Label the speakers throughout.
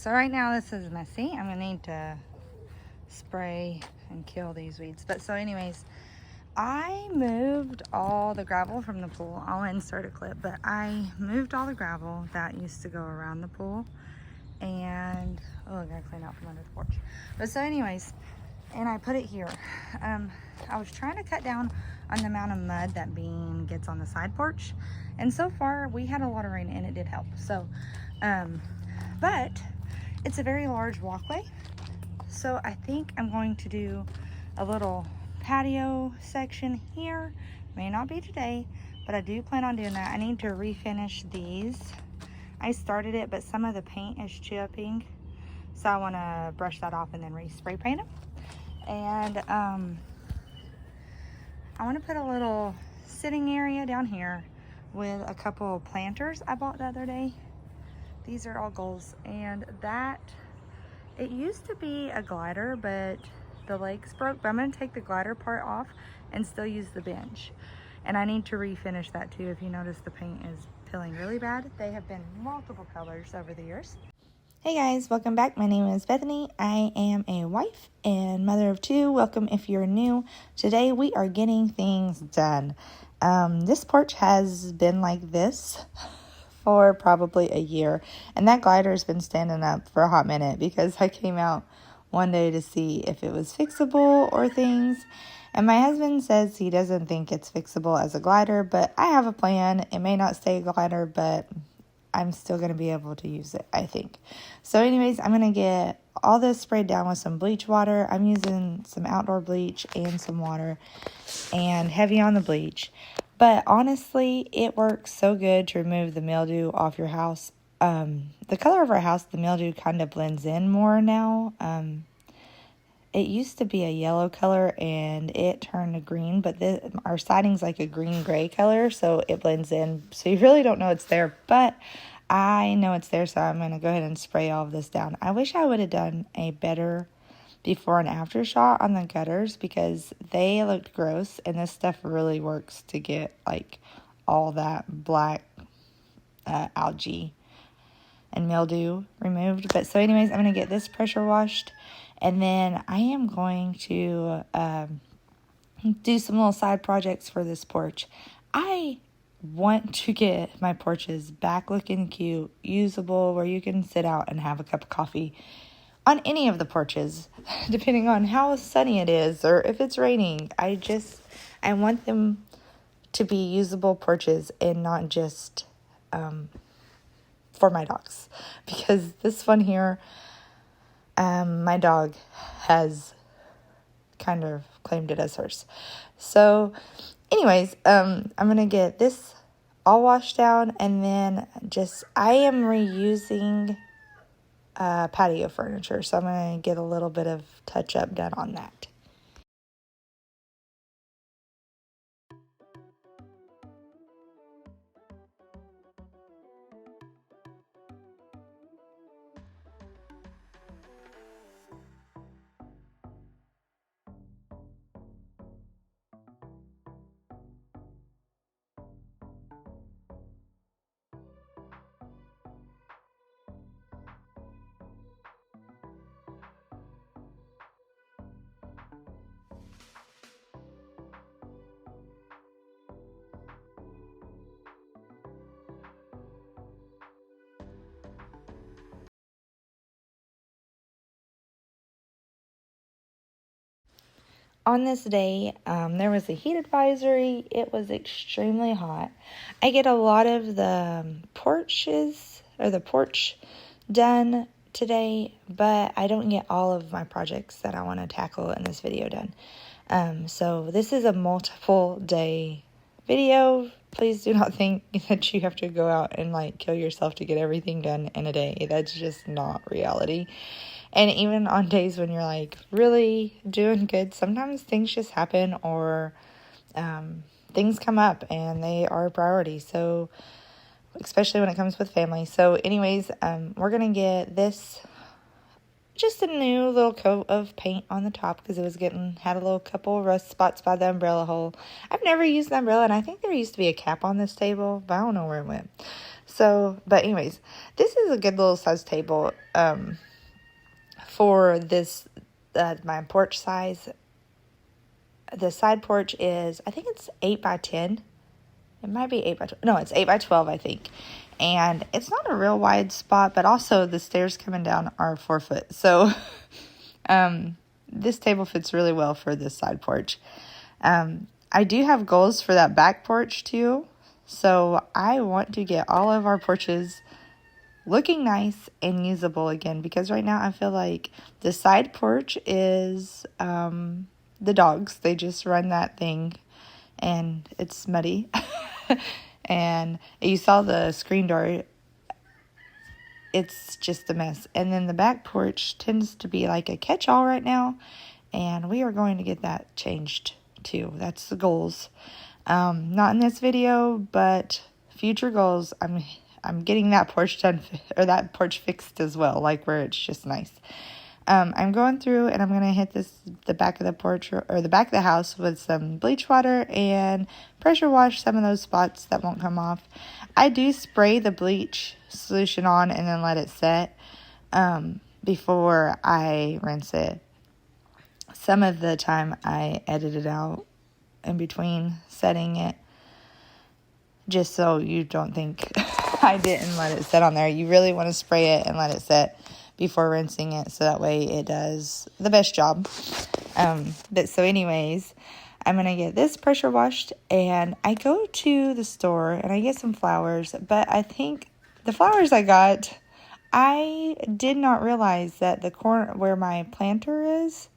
Speaker 1: so right now this is messy. I'm gonna need to spray and kill these weeds. But so anyways, I moved all the gravel from the pool. I'll insert a clip, but I moved all the gravel that used to go around the pool. And, oh, I gotta clean out from under the porch. But so anyways, and I put it here. I was trying to cut down on the amount of mud that Bean gets on the side porch. And so far, we had a lot of rain and it did help. So, but it's a very large walkway. So I think I'm going to do a little patio section here. May not be today, but I do plan on doing that. I need to refinish these. I started it, but some of the paint is chipping. So I want to brush that off and then re-spray paint them. And I want to put a little sitting area down here with a couple of planters I bought the other day. These are all goals. And that, it used to be a glider, but the legs broke. But I'm going to take the glider part off and still use the bench. And I need to refinish that too. If you notice, the paint is peeling really bad. They have been multiple colors over the years. Hey guys, welcome back. My name is Bethany. I am a wife and mother of two. Welcome if you're new. Today we are getting things done. This porch has been like this for probably a year, and that glider has been standing up for a hot minute because I came out one day to see if it was fixable or things, and my husband says he doesn't think it's fixable as a glider, but I have a plan. It may not stay a glider, but I'm still going to be able to use it, I think. So anyways, I'm going to get all this sprayed down with some bleach water. I'm using some outdoor bleach and some water, and heavy on the bleach. But honestly, it works so good to remove the mildew off your house. The color of our house, the mildew kind of blends in more now. It used to be a yellow color and it turned to green, but our siding's like a green-gray color, so it blends in. So you really don't know it's there, but I know it's there, so I'm going to go ahead and spray all of this down. I wish I would have done a better before and after shot on the gutters because they looked gross, and this stuff really works to get like all that black algae and mildew removed. But so anyways, I'm going to get this pressure washed, and then I am going to do some little side projects for this porch. I want to get my porches back looking cute, usable, where you can sit out and have a cup of coffee on any of the porches, depending on how sunny it is or if it's raining. I want them to be usable porches and not just for my dogs, because this one here, my dog has kind of claimed it as hers. So anyways, I'm going to get this all washed down, and then I am reusing patio furniture, so I'm going to get a little bit of touch up done on that. On this day, there was a heat advisory. It was extremely hot. I get a lot of the porch done today, but I don't get all of my projects that I want to tackle in this video done. So this is a multiple day video. Please do not think that you have to go out and like kill yourself to get everything done in a day. That's just not reality. And even on days when you're like really doing good, sometimes things just happen, or things come up and they are a priority. So especially when it comes with family. So anyways, we're going to get this, just a new little coat of paint on the top because it was had a little couple rust spots by the umbrella hole. I've never used the umbrella, and I think there used to be a cap on this table, but I don't know where it went. So, but anyways, this is a good little size table for this, my porch size. The side porch is, I think it's 8 by 10. It might be 8 by 12. No, it's 8 by 12, I think. And it's not a real wide spot, but also the stairs coming down are 4 foot. So this table fits really well for this side porch. I do have goals for that back porch too. So I want to get all of our porches looking nice and usable again, because right now I feel like the side porch is the dogs. They just run that thing and it's muddy. And you saw the screen door. It's just a mess. And then the back porch tends to be like a catch-all right now, and we are going to get that changed too. That's the goals. Not in this video, but future goals. I'm getting that porch done, or that porch fixed as well, like where it's just nice. I'm going through and I'm going to hit the back of the porch or the back of the house with some bleach water and pressure wash some of those spots that won't come off. I do spray the bleach solution on and then let it set before I rinse it. Some of the time I edit it out in between setting it, just so you don't think I didn't let it set on there. You really want to spray it and let it set before rinsing it, so that way it does the best job. But so anyways, I'm going to get this pressure washed, and I go to the store and I get some flowers, but I think the flowers I got, I did not realize that the corner where my planter is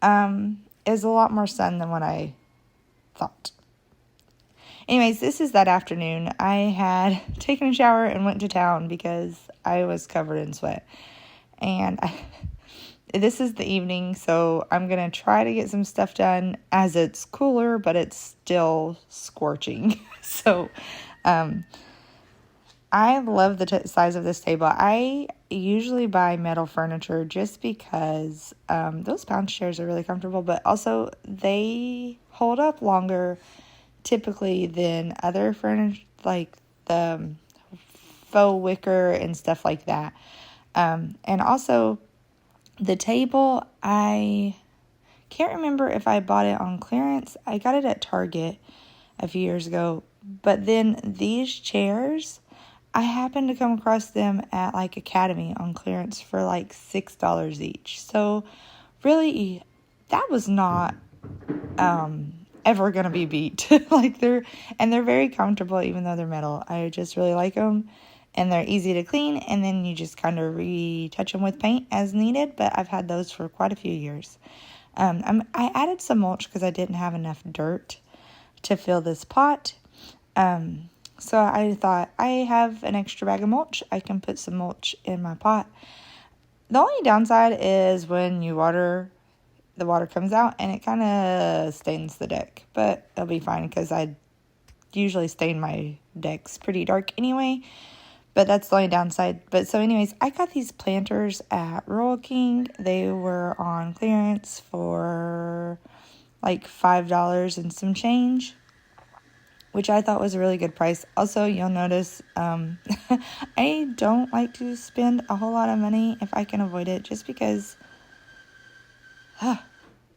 Speaker 1: a lot more sun than what I thought. Anyways, this is that afternoon. I had taken a shower and went to town because I was covered in sweat. And this is the evening, so I'm going to try to get some stuff done as it's cooler, but it's still scorching. So I love the size of this table. I usually buy metal furniture just because those pound chairs are really comfortable, but also they hold up longer typically than other furniture, like the faux wicker and stuff like that. And also the table, I can't remember if I bought it on clearance. I got it at Target a few years ago, but then these chairs, I happened to come across them at like Academy on clearance for like $6 each. So really, that was not ever gonna be beat. Like they're very comfortable, even though they're metal. I just really like them, and they're easy to clean, and then you just kind of retouch them with paint as needed. But I've had those for quite a few years. I added some mulch because I didn't have enough dirt to fill this pot. So I thought, I have an extra bag of mulch. I can put some mulch in my pot. The only downside is when you water, the water comes out and it kind of stains the deck. But it'll be fine because I usually stain my decks pretty dark anyway. But that's the only downside. But so anyways, I got these planters at Rural King. They were on clearance for like $5 and some change, which I thought was a really good price. Also, you'll notice I don't like to spend a whole lot of money if I can avoid it, just because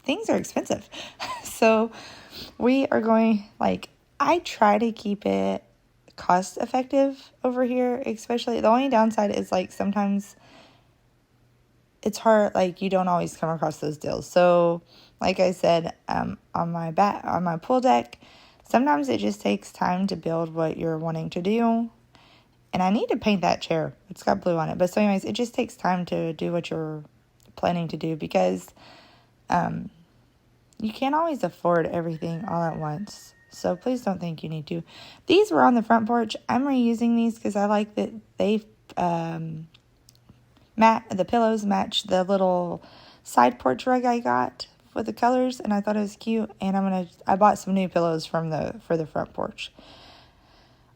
Speaker 1: things are expensive. So we are going, like, I try to keep it cost effective over here, especially. The only downside is, like, sometimes it's hard, like, you don't always come across those deals. So like I said, on my pool deck, sometimes it just takes time to build what you're wanting to do. And I need to paint that chair. It's got blue on it. But so anyways, it just takes time to do what you're planning to do, because you can't always afford everything all at once. So please don't think you need to. These were on the front porch. I'm reusing these because I like that they the pillows match the little side porch rug I got with the colors, and I thought it was cute. And I bought some new pillows for the front porch.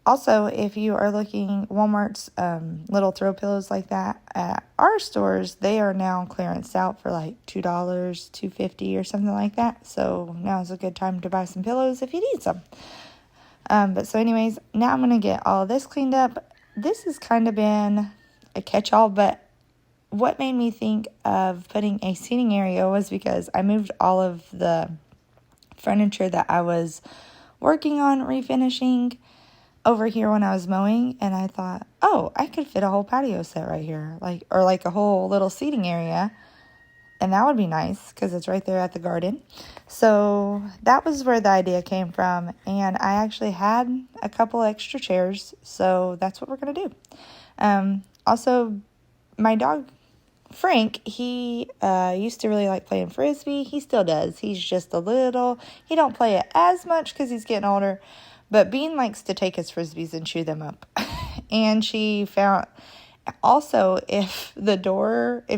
Speaker 1: Also, if you are looking, Walmart's little throw pillows like that at our stores, they are now clearanced out for like $2, $2.50 or something like that. So now is a good time to buy some pillows if you need some. But so anyways, now I'm going to get all of this cleaned up. This has kind of been a catch-all, but what made me think of putting a seating area was because I moved all of the furniture that I was working on refinishing over here when I was mowing, and I thought, oh, I could fit a whole patio set right here, or a whole little seating area, and that would be nice because it's right there at the garden. So that was where the idea came from, and I actually had a couple extra chairs, so that's what we're going to do. Also, my dog Frank, he used to really like playing Frisbee. He still does. He's just he don't play it as much because he's getting older. But Bean likes to take his Frisbees and chew them up. And she found, also, if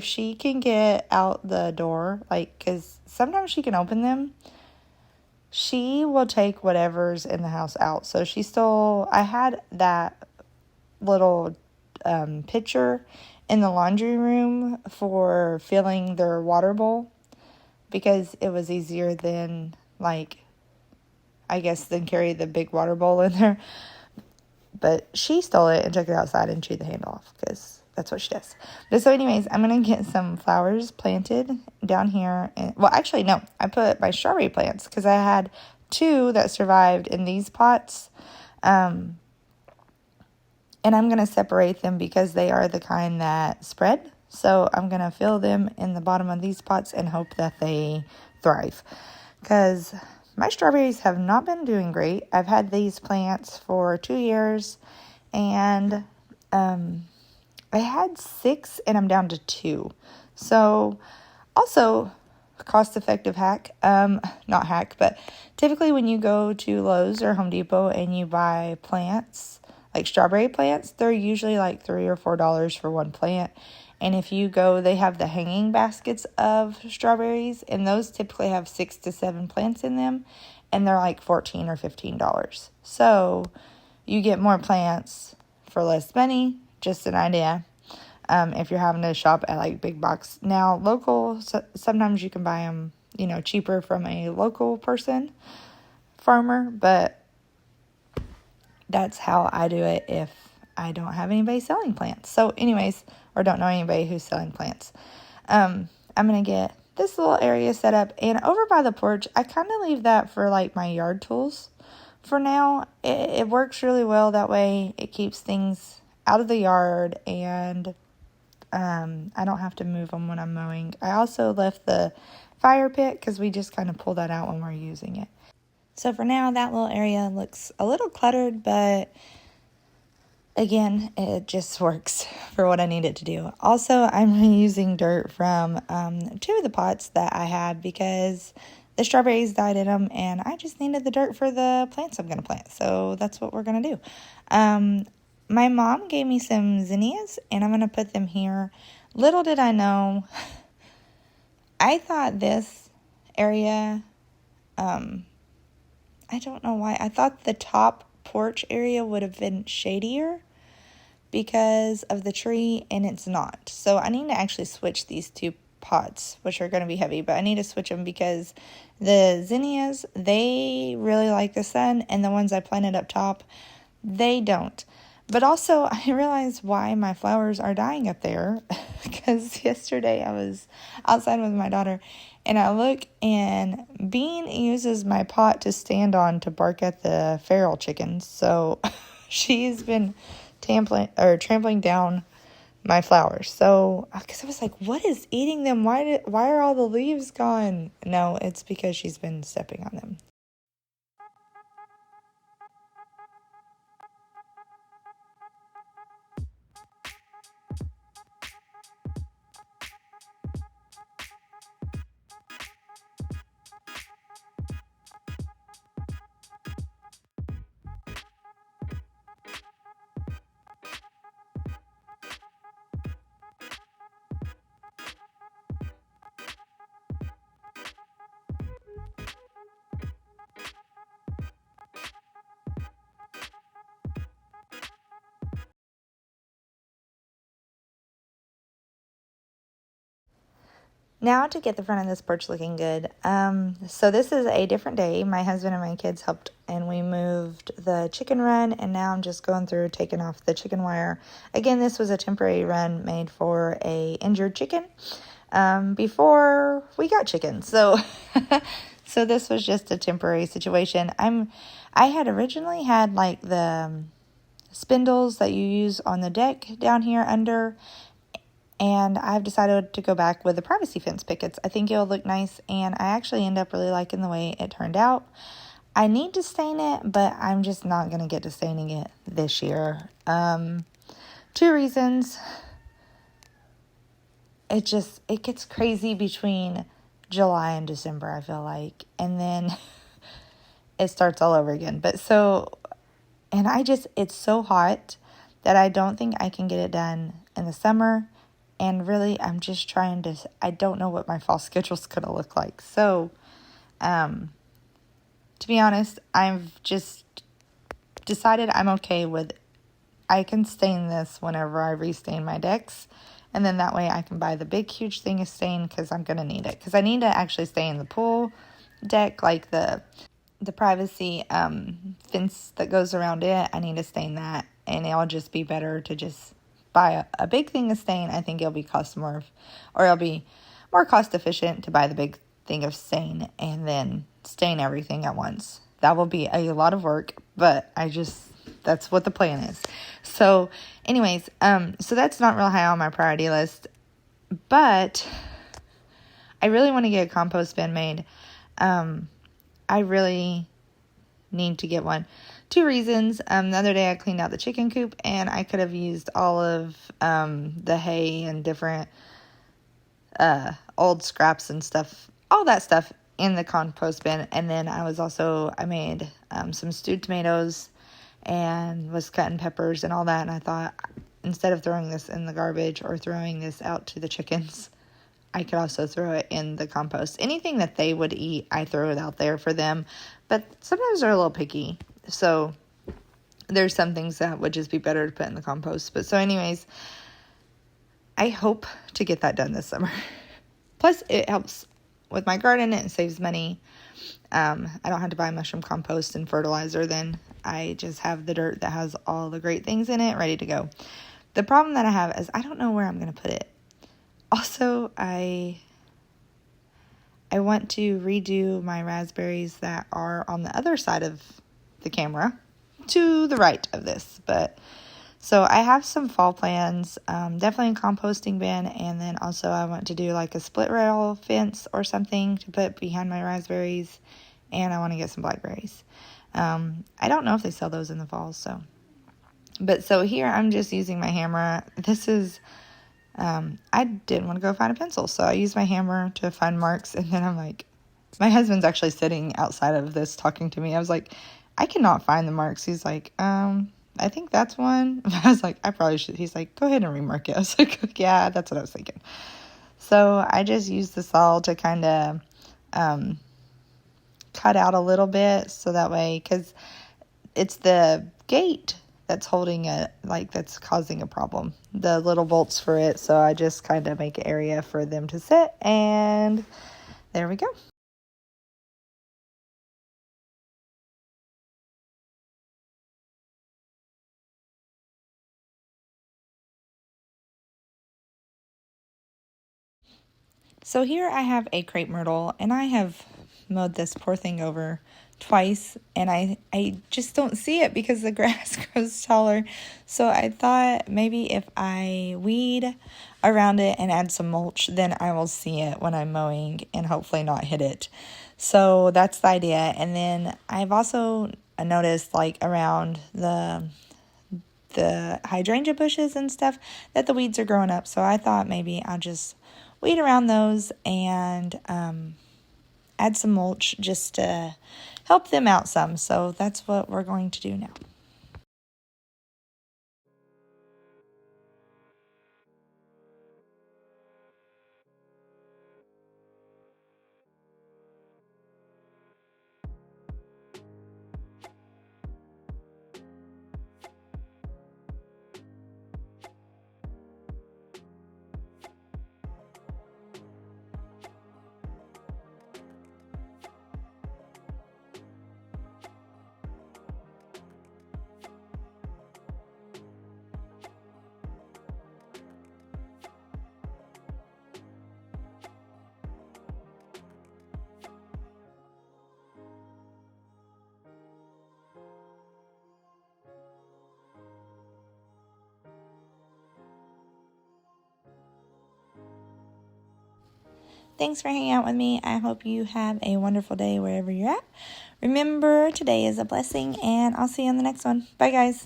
Speaker 1: she can get out the door, because sometimes she can open them, she will take whatever's in the house out. So I had that little pitcher in the laundry room for filling their water bowl because it was easier than than carry the big water bowl in there. But she stole it and took it outside and chewed the handle off because that's what she does. But so anyways, I'm going to get some flowers planted down here. Actually, no. I put my strawberry plants because I had 2 that survived in these pots. And I'm going to separate them because they are the kind that spread. So I'm going to fill them in the bottom of these pots and hope that they thrive. Because my strawberries have not been doing great. I've had these plants for 2 years. And I had 6 and I'm down to 2. So also cost-effective hack. Not hack, but typically when you go to Lowe's or Home Depot and you buy plants, like strawberry plants, they're usually like $3 or $4 for one plant. And if you go, they have the hanging baskets of strawberries, and those typically have 6 to 7 plants in them, and they're like $14 or $15. So you get more plants for less money. Just an idea. If you're having to shop at big box. Now, local, sometimes you can buy them, cheaper from a local farmer, but that's how I do it if I don't have anybody selling plants. So anyways, or don't know anybody who's selling plants. I'm going to get this little area set up. And over by the porch, I kind of leave that for my yard tools. For now, it works really well that way. It keeps things out of the yard and I don't have to move them when I'm mowing. I also left the fire pit because we just kind of pull that out when we're using it. So for now, that little area looks a little cluttered, but again, it just works for what I need it to do. Also, I'm reusing dirt from 2 of the pots that I had because the strawberries died in them, and I just needed the dirt for the plants I'm going to plant. So that's what we're going to do. My mom gave me some zinnias, and I'm going to put them here. Little did I know, I thought this area, I don't know why. I thought the top porch area would have been shadier because of the tree, and it's not. So I need to actually switch these 2 pots, which are going to be heavy, but I need to switch them because the zinnias, they really like the sun, and the ones I planted up top, they don't. But also, I realized why my flowers are dying up there because yesterday I was outside with my daughter, and I look, and Bean uses my pot to stand on to bark at the feral chickens. So she's been trampling down my flowers. So, because I was like, what is eating them? Why are all the leaves gone? No, it's because she's been stepping on them. Now to get the front of this porch looking good. So this is a different day. My husband and my kids helped and we moved the chicken run, and now I'm just going through taking off the chicken wire. Again, this was a temporary run made for a injured chicken before we got chickens. So so this was just a temporary situation. I had originally had like the spindles that you use on the deck down here under, and I've decided to go back with the privacy fence pickets. I think it'll look nice, and I actually end up really liking the way it turned out. I need to stain it, but I'm just not going to get to staining it this year. 2 reasons. It gets crazy between July and December, I feel like. And then it starts all over again. But so, and it's so hot that I don't think I can get it done in the summer. And really, I'm just I don't know what my fall schedule's going to look like. So, to be honest, I've just decided I'm okay with, I can stain this whenever I restain my decks. And then that way I can buy the big, huge thing of stain because I'm going to need it. Because I need to actually stain the pool deck, like the privacy fence that goes around it. I need to stain that. And it'll just be better to just buy a big thing of stain. I think it'll be it'll be more cost efficient to buy the big thing of stain and then stain everything at once. That will be a lot of work, but that's what the plan is. So anyways, so that's not real high on my priority list, but I really want to get a compost bin made. I really need to get one. 2 reasons. The other day I cleaned out the chicken coop and I could have used all of the hay and different old scraps and stuff, all that stuff in the compost bin. And then I made some stewed tomatoes and was cutting peppers and all that. And I thought, instead of throwing this in the garbage or throwing this out to the chickens, I could also throw it in the compost. Anything that they would eat, I throw it out there for them. But sometimes they're a little picky. So there's some things that would just be better to put in the compost. But so anyways, I hope to get that done this summer. Plus, it helps with my garden. It saves money. I don't have to buy mushroom compost and fertilizer then. I just have the dirt that has all the great things in it ready to go. The problem that I have is I don't know where I'm going to put it. Also, I want to redo my raspberries that are on the other side of the camera to the right of this. But so I have some fall plans, definitely a composting bin. And then also I want to do like a split rail fence or something to put behind my raspberries. And I want to get some blackberries. I don't know if they sell those in the fall. But here I'm just using my hammer. This is, I didn't want to go find a pencil. So I used my hammer to find marks. And then I'm like, my husband's actually sitting outside of this talking to me. I was like, I cannot find the marks. He's like, I think that's one. I was like, I probably should. He's like, go ahead and remark it. I was like, yeah, that's what I was thinking. So I just used the saw to kind of cut out a little bit. So that way, because it's the gate that's holding it, like that's causing a problem. The little bolts for it. So I just kind of make an area for them to sit. And there we go. So here I have a crepe myrtle, and I have mowed this poor thing over twice, and I just don't see it because the grass grows taller. So I thought maybe if I weed around it and add some mulch, then I will see it when I'm mowing and hopefully not hit it. So that's the idea. And then I've also noticed like around the hydrangea bushes and stuff that the weeds are growing up. So I thought maybe I'll just weed around those and add some mulch just to help them out some. So that's what we're going to do now. thanks for hanging out with me. I hope you have a wonderful day wherever you're at. Remember, today is a blessing, and I'll see you on the next one. Bye, guys.